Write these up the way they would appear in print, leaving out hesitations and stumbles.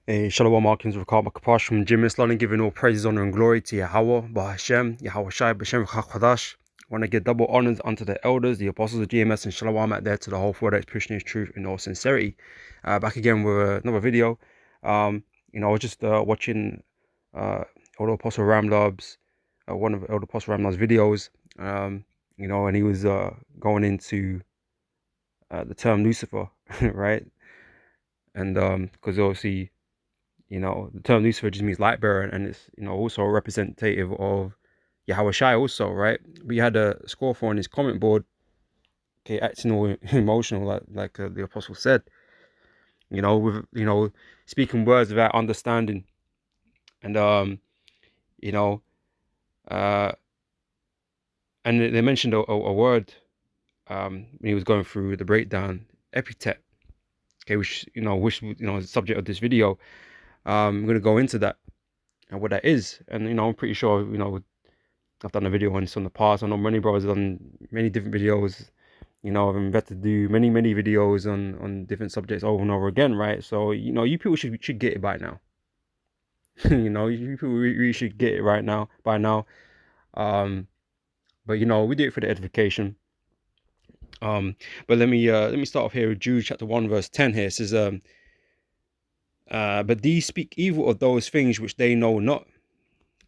Hey, Shalom Markins of Kapash from Jim Islam, giving all praises, honor, and glory to Yahweh, Bahashem, Yahweh Shai, Bashem, Chadash. I want to give double honors unto the elders, the apostles of GMS, and Shalom out there to the whole for that's pushing his truth in all sincerity. Back again with another video. I was just watching Elder Apostle Ramlab's, one of Elder Apostle Ramlab's videos, and he was going into the term Lucifer, right? And because obviously, the term Lucifer just means light bearer, and it's, also representative of Yahweh Shai also, right? We had a score for on his comment board, okay, acting all emotional, like the apostle said, with, speaking words without understanding. And, you know, uh, and they mentioned a word when he was going through the breakdown, epithet, okay, which is the subject of this video. I'm going to go into that and what that is. And, I'm pretty sure, I've done a video on this in the past. I know many brothers have done many different videos. I've had to do many videos on different subjects over and over again, right? So, you people should get it by now. You people really should get it right now, by now. But we do it for the edification. But let me start off here with Jude chapter 1 verse 10 here. It says, but these speak evil of those things which they know not.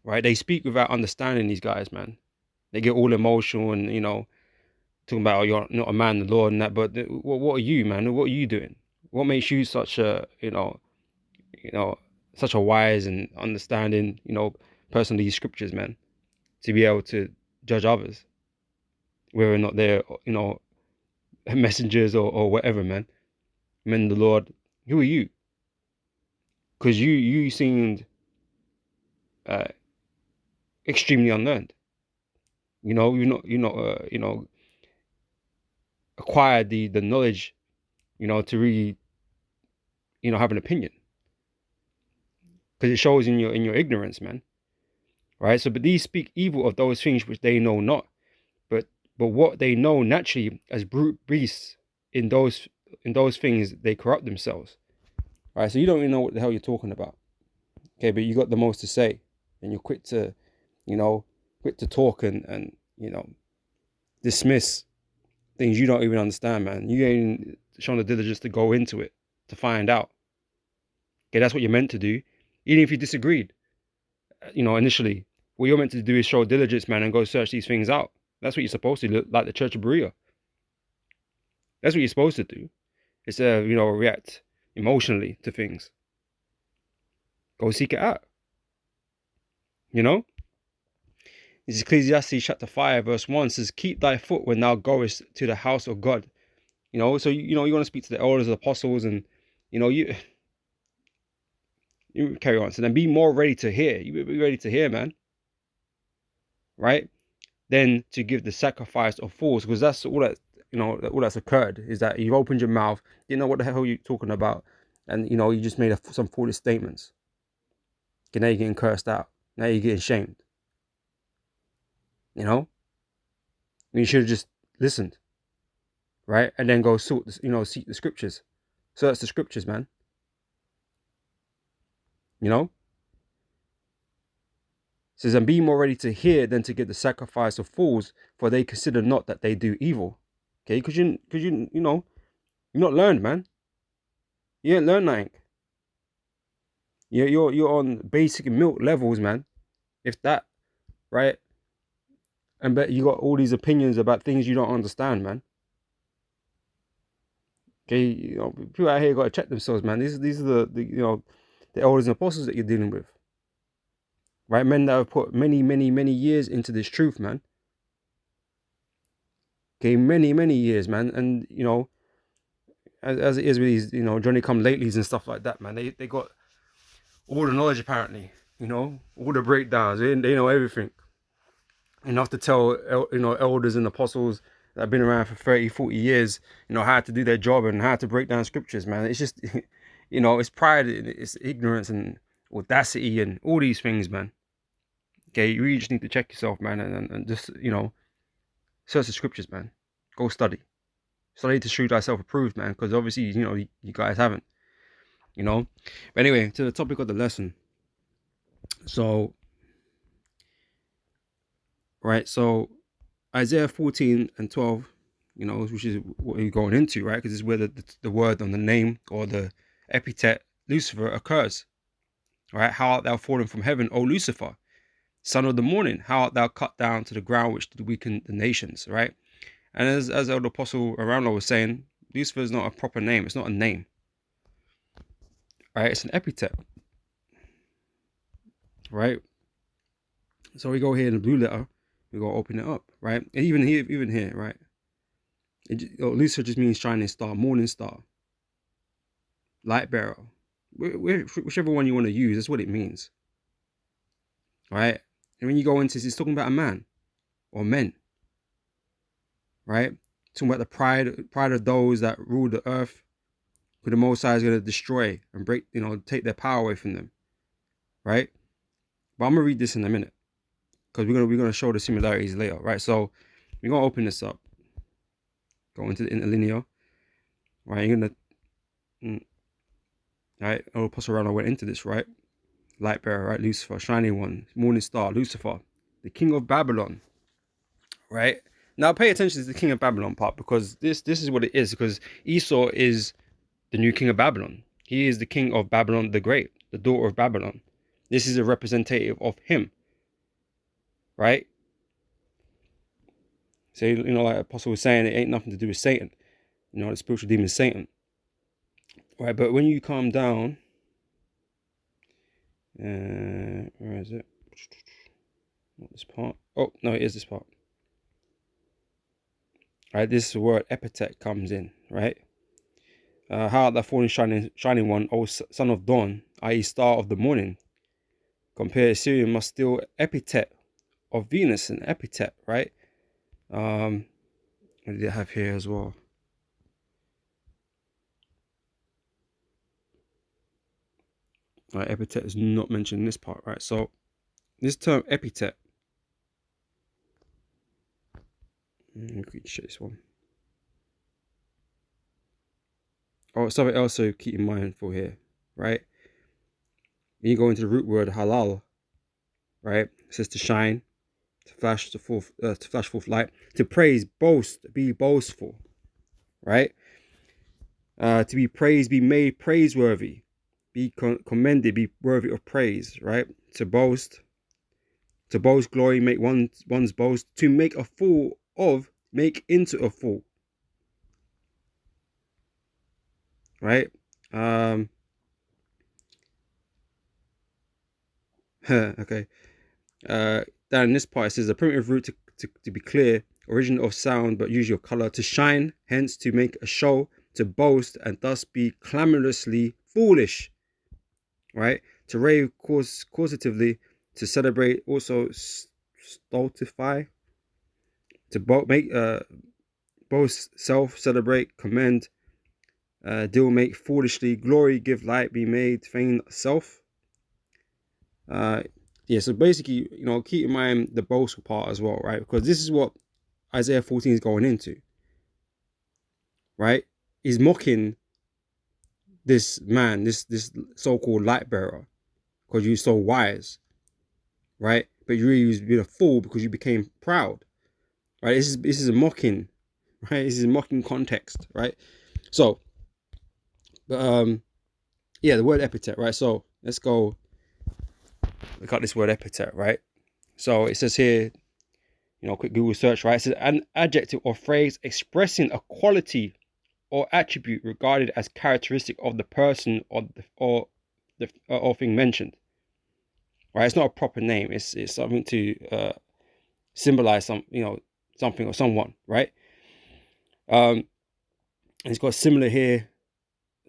Right? They speak without understanding, these guys, man. They get all emotional and, talking about, oh, you're not a man of the Lord and that, but what are you, man? What are you doing? What makes you such a, such a wise and understanding, person of these scriptures, man, to be able to judge others, whether or not they're, messengers or whatever, man. Men of the Lord, who are you? Because you seemed uh, extremely unlearned. You're not acquired the knowledge, to really, have an opinion, because it shows in your ignorance, man. Right? So, but these speak evil of those things which they know not, but what they know naturally as brute beasts, in those things they corrupt themselves. Right? So you don't even know what the hell you're talking about. Okay, but you got the most to say, and you're quick to, quick to talk and dismiss things you don't even understand, man. You ain't shown the diligence to go into it to find out. Okay, that's what you're meant to do, even if you disagreed. Initially, what you're meant to do is show diligence, man, and go search these things out. That's what you're supposed to do, like the Church of Berea. That's what you're supposed to do. Instead of, react emotionally to things. Go seek it out. This is Ecclesiastes chapter 5, verse 1 says, keep thy foot when thou goest to the house of God. So, you want to speak to the elders, the apostles, and, you carry on. So then be more ready to hear. You be ready to hear, man. Right? Then to give the sacrifice of fools, because that's all that, all that's occurred is that you've opened your mouth, you know what the hell you're talking about, and you just made some foolish statements. Okay, now you're getting cursed out. Now you're getting shamed. You should have just listened, right? And then go seek the scriptures. Search the scriptures, man. It says, and be more ready to hear than to give the sacrifice of fools, for they consider not that they do evil. Okay, because you're not learned, man. You ain't learned nothing. You're on basic milk levels, man. If that, right? And bet you got all these opinions about things you don't understand, man. Okay, people out here got to check themselves, man. These are the elders and apostles that you're dealing with, right? Men that have put many years into this truth, man. Okay, many years, man. And as it is with these, Johnny come latelys and stuff like that, man. They got all the knowledge apparently, all the breakdowns. They know everything. Enough to tell, elders and apostles that have been around for 30, 40 years, how to do their job and how to break down scriptures, man. It's just, it's pride, it's ignorance and audacity and all these things, man. Okay, you really just need to check yourself, man, and just, search the scriptures, man. Go study. Study to show thyself approved, man, because obviously, you guys haven't. you know. But anyway, to the topic of the lesson. So, right, so Isaiah 14 and 12, you know, which is what you're going into, right? Because it's where the word on the name or the epithet Lucifer occurs, right? How art thou fallen from heaven, O Lucifer, son of the morning? How art thou cut down to the ground, which did weaken the nations, right? And as the Apostle Aroundlo was saying, Lucifer is not a proper name. It's not a name, right? It's an epithet, right? So we go here in the blue letter, we go open it up, right? And even here, right? Lucifer just means shining star, morning star, light bearer. Whichever one you want to use, that's what it means, right? And when you go into this, it's talking about a man or men, right? Talking about the pride of those that rule the earth, who the Most High is going to destroy and break, take their power away from them, right? But I'm gonna read this in a minute because we're gonna show the similarities later, right? So we're gonna open this up, go into the interlinear, right? You're gonna, right? Apostle Rana went into this, right? Light bearer, right? Lucifer, shining one, morning star, Lucifer, the king of Babylon, right? Now pay attention to the king of Babylon part, because this is what it is. Because Esau is the new king of Babylon. He is the king of Babylon the Great, the daughter of Babylon. This is a representative of him, right? So, like Apostle was saying, it ain't nothing to do with Satan, the spiritual demon Satan, right? But when you calm down, where is it? Not this part. Oh no, it is this part. Right, this word epithet comes in, right? How art thou fallen, shining one, O son of dawn, i.e. star of the morning? Compare Assyrian must steal epithet of Venus, an epithet, right? What did they have here as well? Right, epithet is not mentioned in this part, right? So this term epithet, let me quickly show this one. Oh, something else to keep in mind for here, right? When you go into the root word halal, right? It says to shine, to flash forth light, to praise, boast, be boastful, right? To be praised, be made praiseworthy, be commended, be worthy of praise, right? To boast glory, make one's boast, to make a fool of, make into a fool, right? Okay. Down in this part, it says the primitive root to be clear, origin of sound, but usually of color, to shine, hence to make a show, to boast, and thus be clamorously foolish, right? To rave causatively, to celebrate, also stultify, to make boast, self, celebrate, commend, deal, make foolishly, glory, give light, be made, feign self. Yeah, so basically, keep in mind the boastful part as well, right? Because this is what Isaiah 14 is going into, right? He's mocking this man, this so-called light bearer, because you're so wise, right? But you really was being a fool because you became proud, right? This is a mocking, right? This is a mocking context, right? So, but yeah, the word epithet, right? So let's go look at this word epithet, right? So it says here, quick Google search, right? It says an adjective or phrase expressing a quality or attribute regarded as characteristic of the person or thing mentioned, right? It's not a proper name. It's something to symbolize something or someone, right? And it's got similar here,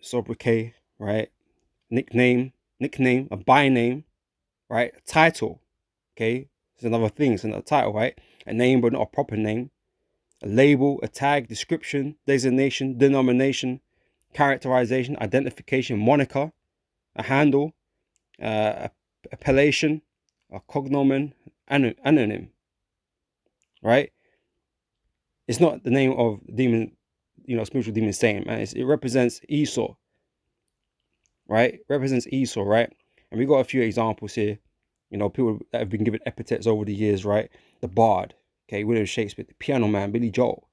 sobriquet, right? Nickname, a by name, right? A title, okay? It's another thing. It's another title, right? A name but not a proper name. A label, a tag, description, designation, denomination, characterization, identification, moniker, a handle, appellation, a cognomen, anonym, right? It's not the name of demon, spiritual demon Satan, man. It represents Esau, right? Represents Esau, right? And we got a few examples here. You know, people that have been given epithets over the years, right? The Bard, okay, William Shakespeare, the Piano Man, Billy Joel,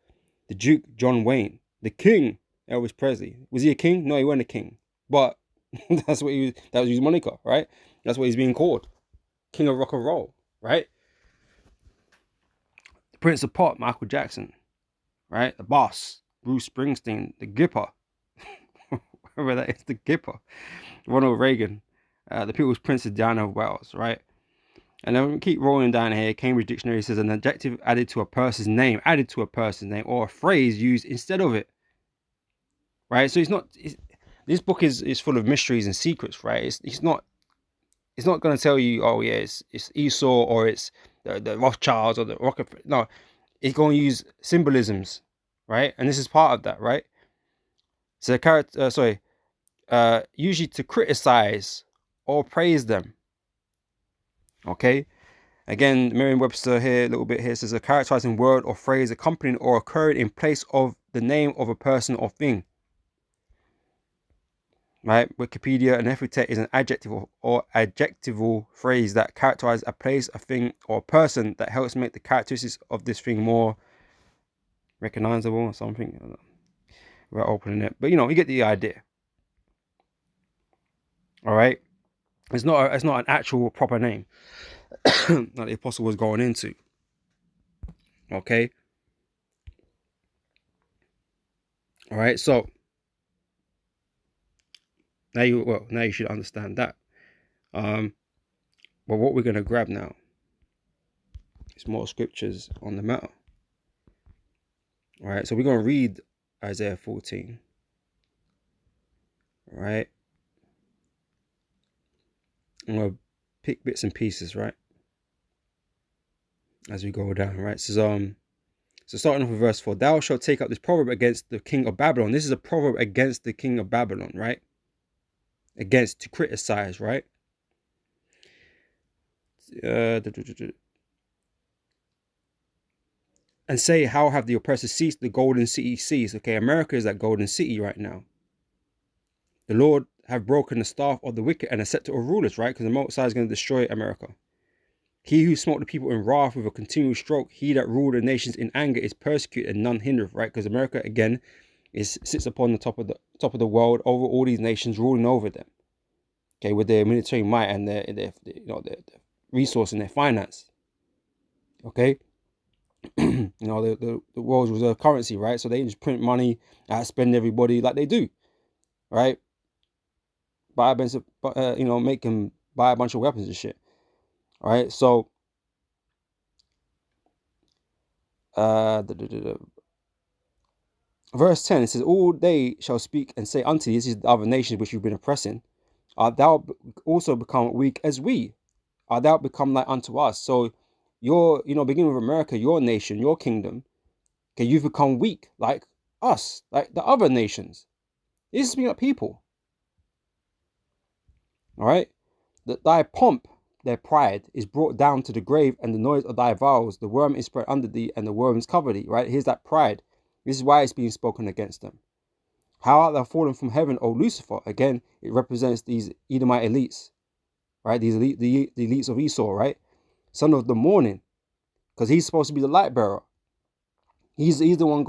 the Duke, John Wayne, the King, Elvis Presley. Was he a king? No, he wasn't a king. But that's what he was, that was his moniker, right? That's what he's being called. King of rock and roll, right? The Prince of Pop, Michael Jackson, right? The Boss, Bruce Springsteen, the Gipper, whoever that is, the Gipper, Ronald Reagan, the People's Princess Diana of Wales, right? And then we keep rolling down here. Cambridge Dictionary says an adjective added to a person's name, or a phrase used instead of it, right? So this book is full of mysteries and secrets, right? It's not going to tell you, oh yeah, it's Esau or it's the Rothschilds or the Rockefeller. No, it's going to use symbolisms, right? And this is part of that, right? So usually to criticize or praise them. Okay. Again, Merriam-Webster here, a little bit here, says a characterizing word or phrase accompanying or occurring in place of the name of a person or thing. Right? Wikipedia, an epithet is an adjective or adjectival phrase that characterizes a place, a thing, or a person that helps make the characteristics of this thing more recognizable or something. Without opening it. But you get the idea. All right? It's not an actual proper name that the apostle was going into. Okay? All right, so now you should understand that. But what we're going to grab now is more scriptures on the matter. All right, so we're going to read Isaiah 14. All right. I'm going to pick bits and pieces, right, as we go down, right? So starting off with verse 4, thou shalt take up this proverb against the king of Babylon. This is a proverb against the king of Babylon, right? Against, to criticize, right? And say, how have the oppressors ceased, the golden city ceased? Okay, America is that golden city right now. The Lord have broken the staff of the wicked and a scepter of rulers, right? Because the Most High is going to destroy America. He who smote the people in wrath with a continual stroke, he that ruled the nations in anger is persecuted and none hindereth, right? Because America again sits upon the top of the world over all these nations, ruling over them. Okay, with their military might and their resource and their finance. Okay, the world's reserve currency, right? So they just print money, spend everybody like they do, right? Buy a bunch of, make them buy a bunch of weapons and shit. All right, so verse 10, it says, all they shall speak and say unto thee, this is the other nations which you've been oppressing, art thou also become weak as we? Art thou become like unto us? So you're, beginning with America, your nation, your kingdom, okay, you've become weak like us, like the other nations. This is being like people. All right, that thy pomp, their pride, is brought down to the grave, and the noise of thy vows, the worm is spread under thee, and the worms cover thee. Right, here's that pride. This is why it's being spoken against them. How art thou fallen from heaven, O Lucifer? Again, it represents these Edomite elites, right? These the elites of Esau, right? Son of the morning, because he's supposed to be the light bearer. He's the one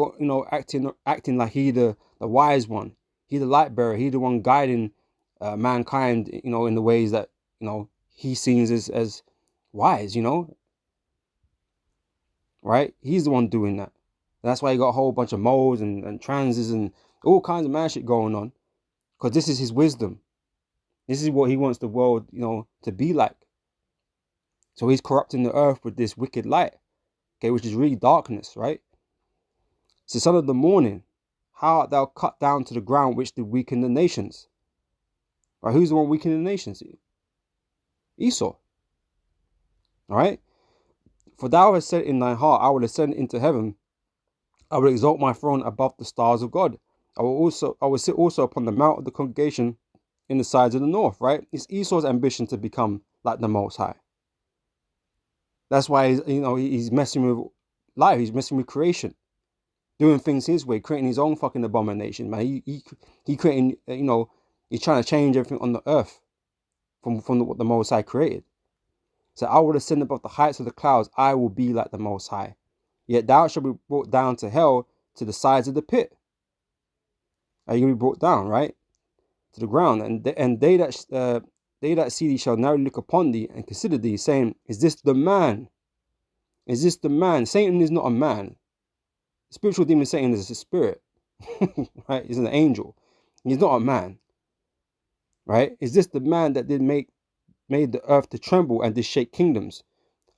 acting like he the wise one. He's the light bearer. He's the one guiding mankind, in the ways that he sees as wise, right? He's the one doing that. That's why you got a whole bunch of moles and transes and all kinds of mad shit going on, because this is his wisdom. This is what he wants the world, to be like. So he's corrupting the earth with this wicked light, okay, which is really darkness, right? So, son of the morning, how art thou cut down to the ground, which did weaken the nations? Right? Who's the one weakening the nations? Esau. All right. For thou hast said in thy heart, I will ascend into heaven. I will exalt my throne above the stars of God. I will sit also upon the mount of the congregation in the sides of the north. Right? It's Esau's ambition to become like the Most High. That's why he's messing with life. He's messing with creation, doing things his way, creating his own fucking abomination. Man, he creating He's trying to change everything on the earth from what the Most High created. So I will ascend above the heights of the clouds. I will be like the Most High. Yet thou shalt be brought down to hell, to the sides of the pit. Are you going to be brought down, right? To the ground. And they that see thee shall narrowly look upon thee and consider thee, saying, is this the man? Is this the man? Satan is not a man. The spiritual demon Satan is a spirit. Right? He's an angel. He's not a man. Right? Is this the man that made the earth to tremble and did shake kingdoms?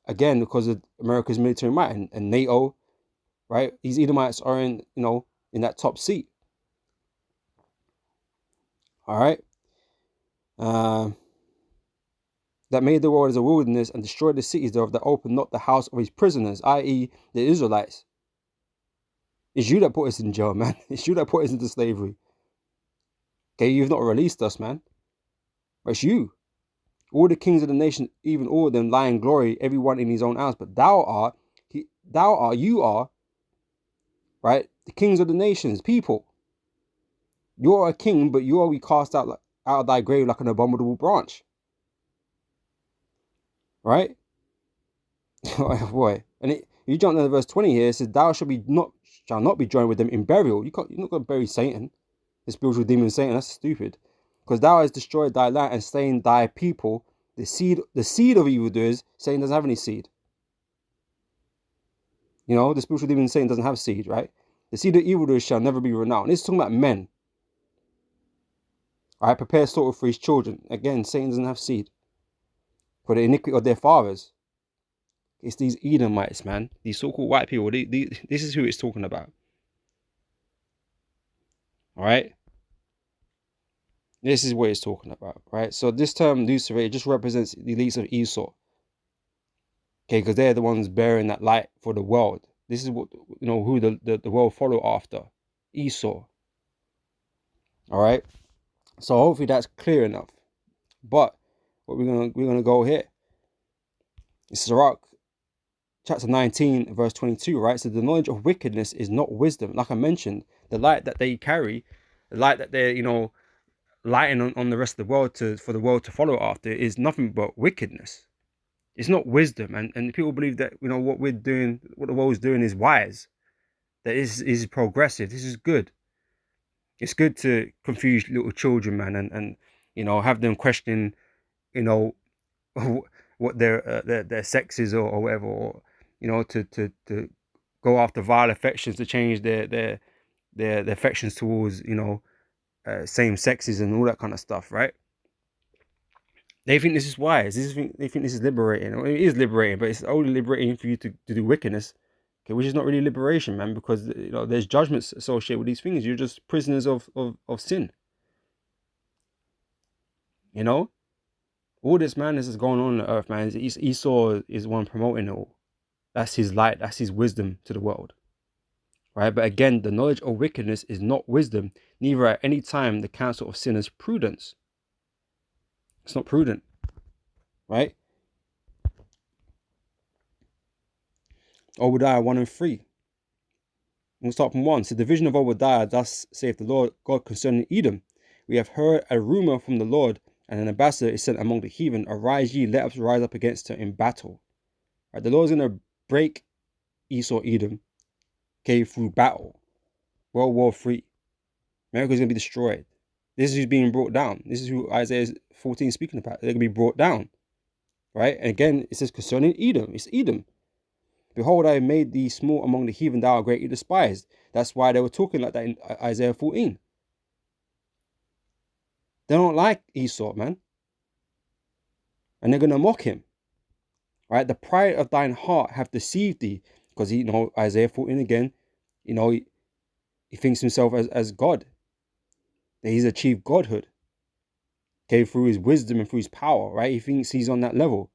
Again, because of America's military might and NATO, right? These Edomites are in that top seat. All right. That made the world as a wilderness and destroyed the cities thereof, that opened not the house of his prisoners, i.e. the Israelites. It's you that put us in jail, man. It's you that put us into slavery. Okay, you've not released us, man. But it's you. All the kings of the nation, even all of them, lie in glory, everyone in his own house. But you are, right? The kings of the nations, people. You're a king, but you are we cast out of thy grave like an abominable branch. Right? Oh boy. And you jump down to verse 20 here, it says, thou shalt not be joined with them in burial. You're not going to bury Satan, the spiritual demon Satan. That's stupid. Because thou hast destroyed thy land and slain thy people, the seed of evildoers. Satan doesn't have any seed. The spiritual demon Satan doesn't have seed, right? The seed of evildoers shall never be renowned. This is talking about men. All right, prepare slaughter for his children. Again, Satan doesn't have seed. For the iniquity of their fathers. It's these Edomites, man. These so-called white people. This is who it's talking about. All right. This is what it's talking about, right? So this term Lucifer, it just represents the elites of Esau. Okay, because they're the ones bearing that light for the world. This is what who the world follow after. Esau. All right. So hopefully that's clear enough. But what we're gonna go here. It's Sirach chapter 19, verse 22, right? So the knowledge of wickedness is not wisdom. Like I mentioned, the light that they carry, the light that they're, lighting on the rest of the world for the world to follow after is nothing but wickedness. It's not wisdom. And people believe that, what we're doing, what the world's doing is wise. That is progressive. This is good. It's good to confuse little children, man, and have them question, what their sex is or whatever, or to go after vile affections, to change their affections towards same sexes and all that kind of stuff, right? They think this is wise. They think this is liberating. I mean, it is liberating, but it's only liberating for you to do wickedness, okay, which is not really liberation, man, because there's judgments associated with these things. You're just prisoners of sin. All this madness is going on the earth, man. Esau is one promoting it all. That's his light. That's his wisdom to the world. Right? But again, the knowledge of wickedness is not wisdom, neither at any time the counsel of sinners prudence. It's not prudent. Right? Obadiah 1 and 3. We'll start from 1. So the vision of Obadiah, thus saith the Lord God concerning Edom. We have heard a rumor from the Lord, and an ambassador is sent among the heathen. Arise ye, let us rise up against her in battle. Right? The Lord is going to break Esau, Edom, okay, through battle. World War III. America is going to be destroyed. This is who's being brought down. This is who Isaiah 14 is speaking about. They're going to be brought down. Right? And again, it says concerning Edom. It's Edom. Behold, I have made thee small among the heathen, thou art greatly despised. That's why they were talking like that in Isaiah 14. They don't like Esau, man. And they're going to mock him. Right? The pride of thine heart hath deceived thee. Because, Isaiah 14 again, he thinks himself as God. That he's achieved godhood. Okay, through his wisdom and through his power, right? He thinks he's on that level.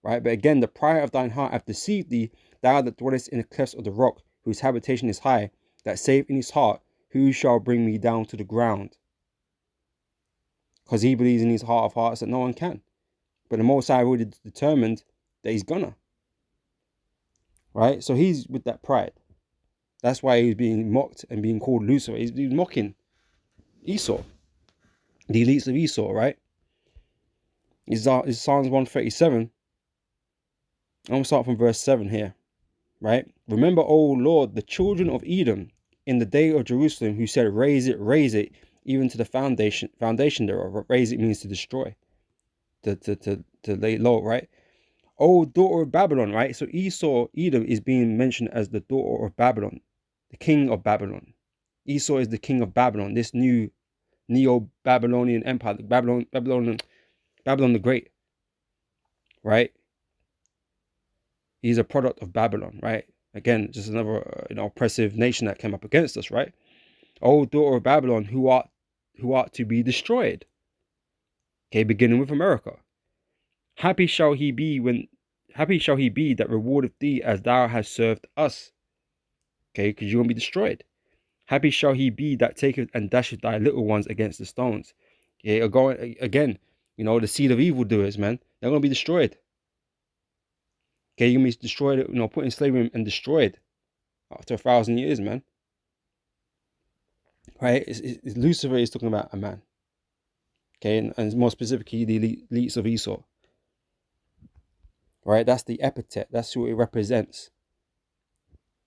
Right? But again, the pride of thine heart hath deceived thee, thou that dwellest in the clefts of the rock, whose habitation is high, that saith in his heart, who shall bring me down to the ground? Because he believes in his heart of hearts that no one can. But the Most High already determined that he's gonna. Right? So he's with that pride. That's why he's being mocked and being called Lucifer. He's mocking Esau. the elites of Esau, right? Is Psalms 137. I'm going to start from verse 7 here, right? Remember, O Lord, the children of Edom in the day of Jerusalem, who said, raise it, even to the foundation thereof. Raise it means to destroy, to lay low, right? O daughter of Babylon, right? So Esau, Edom, is being mentioned as the daughter of Babylon, the king of Babylon. Esau is the king of Babylon, this new Neo-Babylonian empire, Babylon the Great, right? He's a product of Babylon, right? Again, just another oppressive nation that came up against us, right? O daughter of Babylon, who art to be destroyed. Okay, beginning with America. Happy shall he be that rewardeth thee as thou hast served us. Okay, because you're going to be destroyed. Happy shall he be that taketh and dasheth thy little ones against the stones. Okay, again, the seed of evildoers, man, they're going to be destroyed. Okay, you're going to be destroyed, put in slavery and destroyed after 1,000 years, man. Right? Lucifer is talking about a man. Okay, and more specifically, the elites of Esau. Right? That's the epithet. That's who it represents.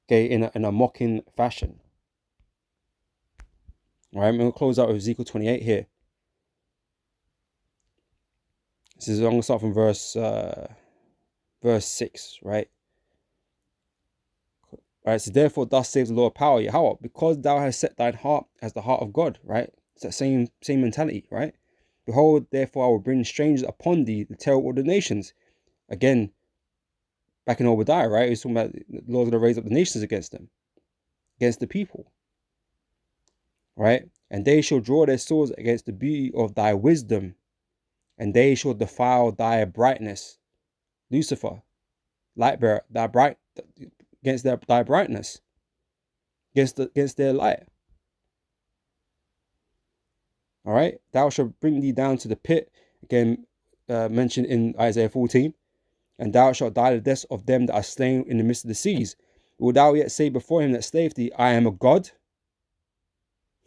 Okay, in a mocking fashion. All right, I'm going to close out with Ezekiel 28 here. I'm going to start from verse 6, right? Right, so therefore thus saves the Lord power, Yahweh, because thou hast set thine heart as the heart of God, right? It's that same mentality, right? Behold, therefore I will bring strangers upon thee, the terror of the nations. Again, back in Obadiah, right? He's talking about the Lord's going to raise up the nations against them, against the people, right? And they shall draw their swords against the beauty of thy wisdom, and they shall defile thy brightness. Lucifer, light bearer, against thy brightness, against their light. All right, thou shalt bring thee down to the pit, again mentioned in Isaiah 14, and thou shalt die the death of them that are slain in the midst of the seas. Will thou yet say before him that slaved thee, I am a god?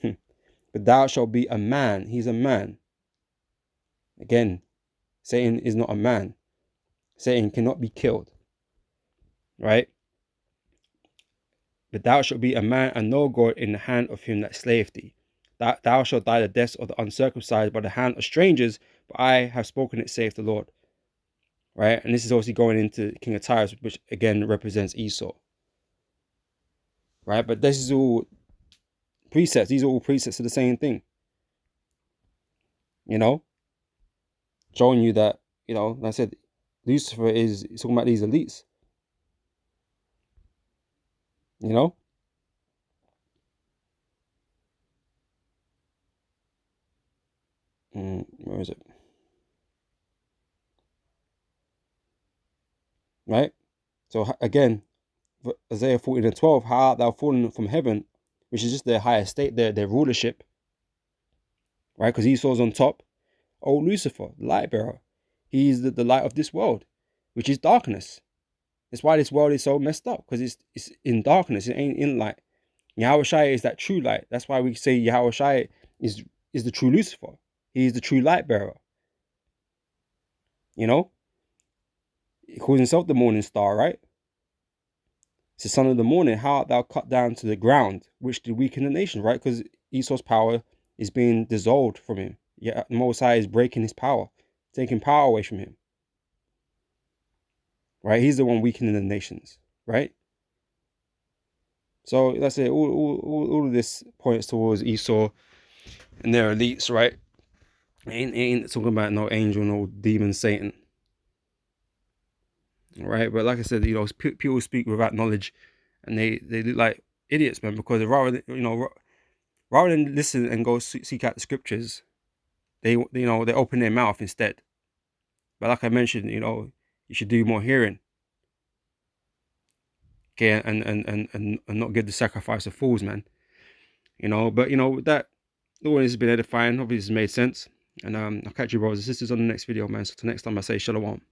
But thou shalt be a man. He's a man. Again, Satan is not a man. Satan cannot be killed. Right? But thou shalt be a man and no god in the hand of him that slaved thee. Thou shalt die the death of the uncircumcised by the hand of strangers, but I have spoken it, saith the Lord. Right? And this is obviously going into King of Tyre, which again represents Esau. Right? But this is all precepts. These are all precepts of the same thing. Showing you that, like I said, Lucifer is talking about these elites. Where is it? Right? So again, Isaiah 14:12, how art thou fallen from heaven, which is just their higher state, their rulership. Right? Because Esau's on top. Oh, Lucifer, the light bearer. He's the light of this world, which is darkness. That's why this world is so messed up, because it's in darkness. It ain't in light. Yahweh Shai is that true light. That's why we say Yahweh Shai is the true Lucifer. He is the true light bearer. He calls himself the morning star, right? It's the son of the morning. How art thou cut down to the ground, which did weaken the nation, right? Because Esau's power is being dissolved from him. Yeah, the Most High is breaking his power, taking power away from him. Right? He's the one weakening the nations, right? So that's it. All of this points towards Esau and their elites, right? Ain't talking about no angel, no demon, Satan. All right, but like I said, people speak without knowledge, and they look like idiots, man. Because rather than listen and go seek out the scriptures, they open their mouth instead. But like I mentioned, you should do more hearing. Okay, and not give the sacrifice of fools, man. But with that, all this has been edifying. Hopefully this has made sense. And I'll catch you brothers and sisters on the next video, man. So till next time, I say shalom.